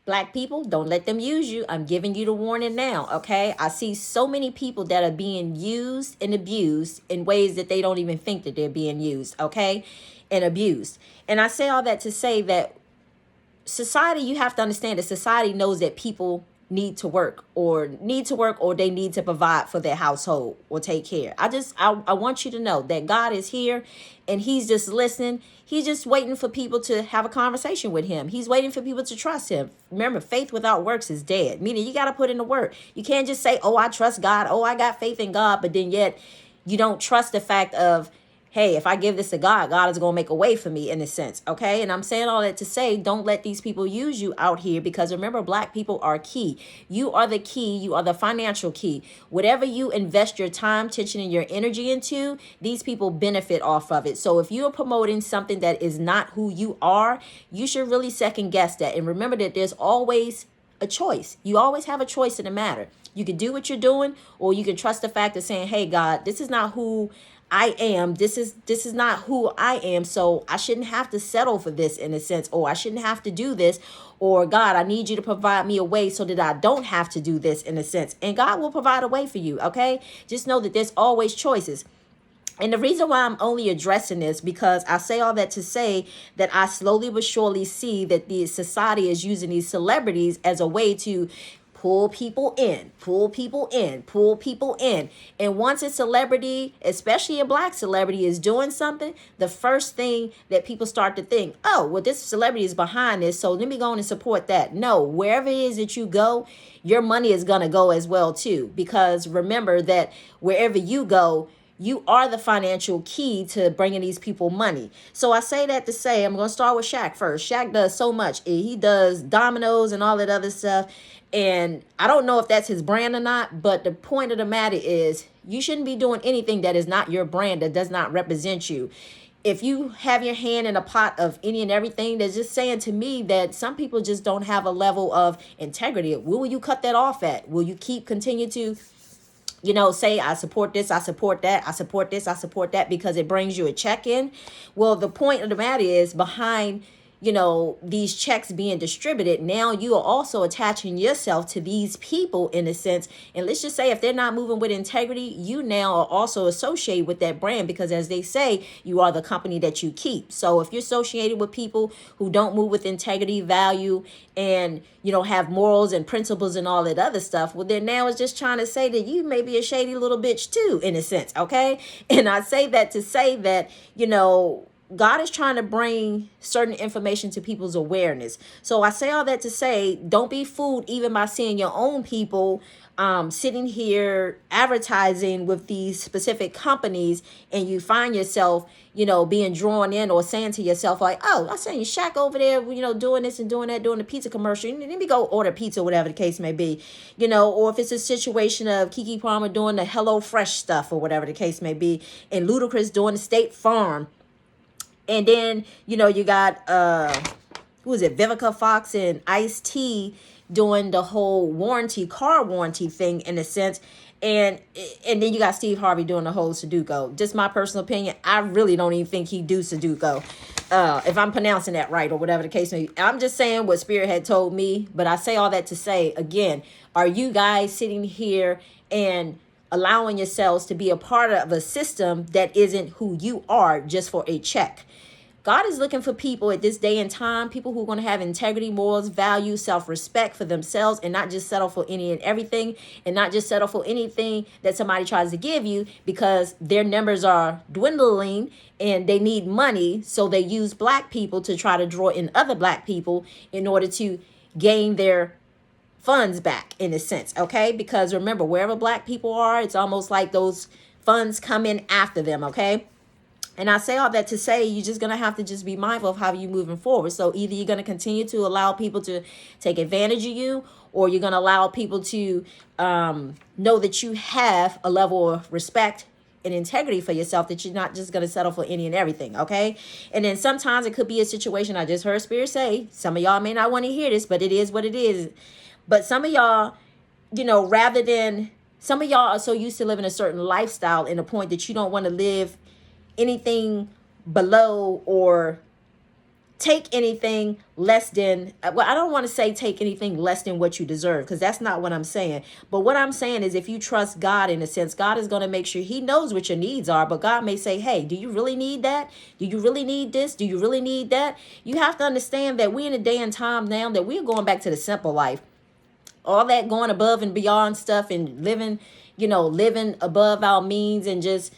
Black people, don't let them use you. I'm giving you the warning now, okay? I see so many people that are being used and abused in ways that they don't even think that they're being used, okay? And abused. And I say all that to say that society, you have to understand that society knows that people need to work or they need to provide for their household or take care. I want you to know that God is here and he's just listening. He's just waiting for people to have a conversation with him. He's waiting for people to trust him. Remember, faith without works is dead, meaning you got to put in the work. You can't just say, oh, I trust God, oh, I got faith in God, but then yet you don't trust the fact of, hey, if I give this to God, God is going to make a way for me in a sense. Okay. And I'm saying all that to say, don't let these people use you out here, because remember, Black people are key. You are the key. You are the financial key. Whatever you invest your time, attention, and your energy into, these people benefit off of it. So if you're promoting something that is not who you are, you should really second guess that. And remember that there's always a choice. You always have a choice in the matter. You can do what you're doing, or you can trust the fact of saying, hey, God, this is not who I am. This is not who I am. So I shouldn't have to settle for this in a sense, or I shouldn't have to do this, or God, I need you to provide me a way so that I don't have to do this in a sense. And God will provide a way for you. Okay. Just know that there's always choices. And the reason why I'm only addressing this, because I say all that to say that I slowly but surely see that the society is using these celebrities as a way to pull people in, pull people in, pull people in. And once a celebrity, especially a Black celebrity, is doing something, the first thing that people start to think, oh, well, this celebrity is behind this, so let me go on and support that. No, wherever it is that you go, your money is going to go as well, too. Because remember that wherever you go, you are the financial key to bringing these people money. So I say that to say, I'm going to start with Shaq first. Shaq does so much. He does dominoes and all that other stuff. And I don't know if that's his brand or not, but the point of the matter is you shouldn't be doing anything that is not your brand, that does not represent you. If you have your hand in a pot of any and everything, that's just saying to me that some people just don't have a level of integrity. Where will you cut that off at? Will you continue to say, I support this, I support that, I support this, I support that, because it brings you a check in? Well, the point of the matter is, behind these checks being distributed, now you are also attaching yourself to these people in a sense. And let's just say, if they're not moving with integrity, you now are also associated with that brand, because as they say, you are the company that you keep. So if you're associated with people who don't move with integrity, value, and have morals and principles and all that other stuff, well, then now it's just trying to say that you may be a shady little bitch too, in a sense. Okay. And I say that to say that God is trying to bring certain information to people's awareness. So I say all that to say, don't be fooled even by seeing your own people sitting here advertising with these specific companies, and you find yourself, being drawn in, or saying to yourself like, oh, I seen Shaq over there, doing this and doing that, doing the pizza commercial. Let me go order pizza, whatever the case may be, or if it's a situation of Keke Palmer doing the Hello Fresh stuff or whatever the case may be, and Ludacris doing the State Farm. And then, you got, who is it? Vivica Fox and Ice-T doing the whole car warranty thing in a sense. And then you got Steve Harvey doing the whole Sudoku. Just my personal opinion, I really don't even think he do Sudoku. If I'm pronouncing that right or whatever the case may be. I'm just saying what Spirit had told me. But I say all that to say, again, are you guys sitting here and allowing yourselves to be a part of a system that isn't who you are just for a check? God is looking for people at this day and time, people who are going to have integrity, morals, value, self-respect for themselves, and not just settle for any and everything, and not just settle for anything that somebody tries to give you, because their numbers are dwindling and they need money. So they use Black people to try to draw in other Black people in order to gain their funds back, in a sense. Okay. Because remember, wherever Black people are, it's almost like those funds come in after them. Okay. And I say all that to say, you're just going to have to just be mindful of how you're moving forward. So either you're going to continue to allow people to take advantage of you, or you're going to allow people to know that you have a level of respect and integrity for yourself, that you're not just going to settle for any and everything. Okay. And then sometimes it could be a situation, I just heard Spirit say, some of y'all may not want to hear this, but it is what it is. But some of y'all, rather than, some of y'all are so used to living a certain lifestyle, in a point that you don't want to live anything below or take anything less than, well, I don't want to say take anything less than what you deserve, because that's not what I'm saying. But what I'm saying is, if you trust God, in a sense, God is going to make sure he knows what your needs are. But God may say, hey, do you really need that? Do you really need this? Do you really need that? You have to understand that we're in a day and time now that we're going back to the simple life. All that going above and beyond stuff and living, living above our means, and just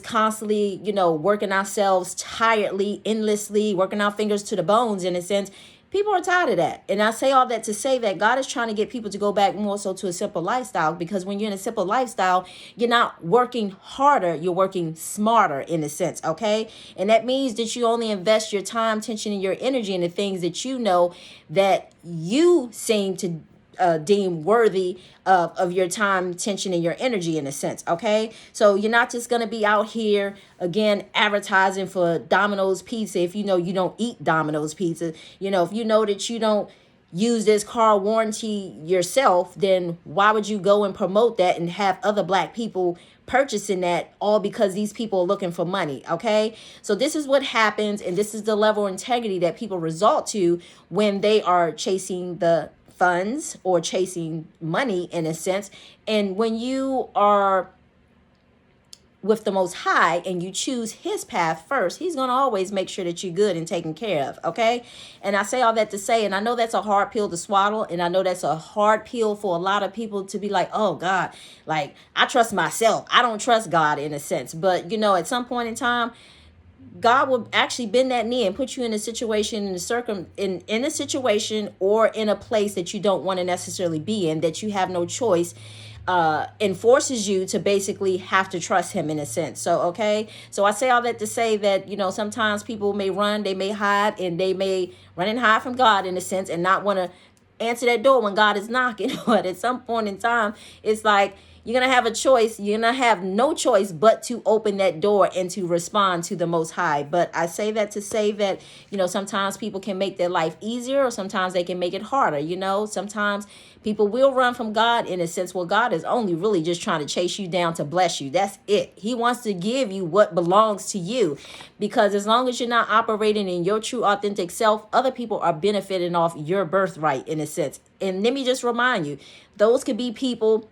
constantly, working ourselves tiredly, endlessly, working our fingers to the bones, in a sense. People are tired of that. And I say all that to say that God is trying to get people to go back more so to a simple lifestyle, because when you're in a simple lifestyle, you're not working harder, you're working smarter, in a sense, okay? And that means that you only invest your time, attention, and your energy in the things that you know that you seem to deem worthy of your time, attention, and your energy, in a sense, okay? So you're not just going to be out here, again, advertising for Domino's Pizza if you know you don't eat Domino's Pizza. If you know that you don't use this car warranty yourself, then why would you go and promote that and have other black people purchasing that, all because these people are looking for money? Okay, so this is what happens, and this is the level of integrity that people resort to when they are chasing the funds or chasing money, in a sense. And when you are with the Most High and you choose his path first, he's going to always make sure that you're good and taken care of, okay? And I say all that to say, and I know that's a hard pill to swallow, and I know that's a hard pill for a lot of people to be like, oh God, like, I trust myself, I don't trust God, in a sense. But at some point in time, God will actually bend that knee and put you in a situation, in a situation or in a place that you don't want to necessarily be in, that you have no choice, and forces you to basically have to trust him, in a sense. So, okay. So I say all that to say that, sometimes people may run, they may hide, and they may run and hide from God, in a sense, and not want to answer that door when God is knocking. But at some point in time, it's like, you're going to have a choice. You're going to have no choice but to open that door and to respond to the Most High. But I say that to say that, sometimes people can make their life easier, or sometimes they can make it harder. Sometimes people will run from God, in a sense. Well, God is only really just trying to chase you down to bless you. That's it. He wants to give you what belongs to you, because as long as you're not operating in your true authentic self, other people are benefiting off your birthright, in a sense. And let me just remind you, those could be people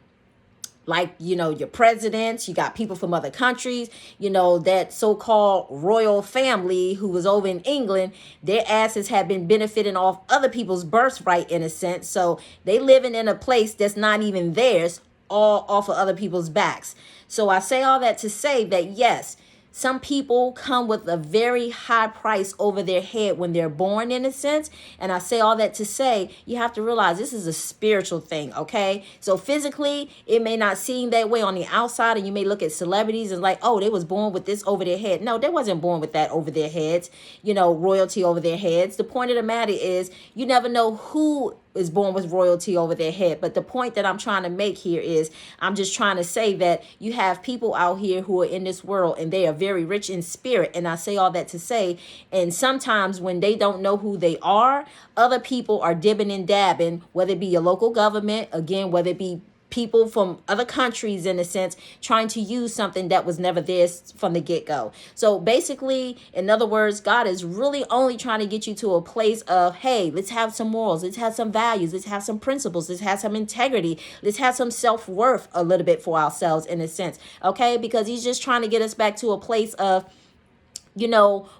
like, your presidents. You got people from other countries, that so-called royal family who was over in England. Their asses have been benefiting off other people's birthright, in a sense. So they living in a place that's not even theirs, all off of other people's backs. So I say all that to say that, yes, some people come with a very high price over their head when they're born, in a sense. And I say all that to say, you have to realize this is a spiritual thing, okay? So physically, it may not seem that way on the outside, and you may look at celebrities and like, oh, they was born with this over their head. No, they wasn't born with that over their heads, royalty over their heads. The point of the matter is, you never know who is born with royalty over their head. But the point that I'm trying to make here is, I'm just trying to say that you have people out here who are in this world, and they are very rich in spirit. And I say all that to say, and sometimes when they don't know who they are, other people are dibbing and dabbing, whether it be your local government, again, whether it be people from other countries, in a sense, trying to use something that was never theirs from the get-go. So basically, in other words, God is really only trying to get you to a place of, hey, let's have some morals, let's have some values, let's have some principles, let's have some integrity, let's have some self-worth a little bit for ourselves, in a sense, okay? Because he's just trying to get us back to a place of,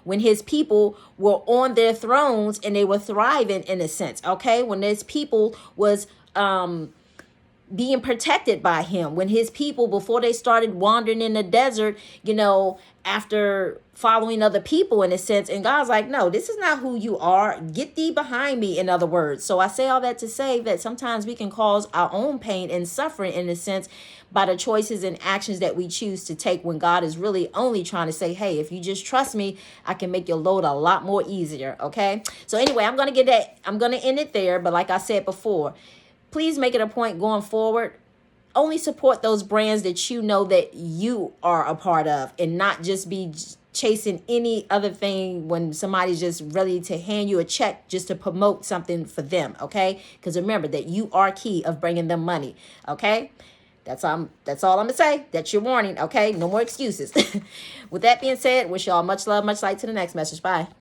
when his people were on their thrones and they were thriving, in a sense, okay? When his people was being protected by him, when his people, before they started wandering in the desert, after following other people, in a sense, and God's like, no, this is not who you are, get thee behind me, in other words. So I say all that to say that sometimes we can cause our own pain and suffering, in a sense, by the choices and actions that we choose to take, when God is really only trying to say, hey, if you just trust me, I can make your load a lot more easier, okay? So anyway, I'm going to end it there, but like I said before, please make it a point going forward, only support those brands that you know that you are a part of, and not just be chasing any other thing when somebody's just ready to hand you a check just to promote something for them, okay? Because remember that you are key of bringing them money, okay? That's all I'm gonna say. That's your warning, okay? No more excuses. With that being said, wish y'all much love, much light to the next message. Bye.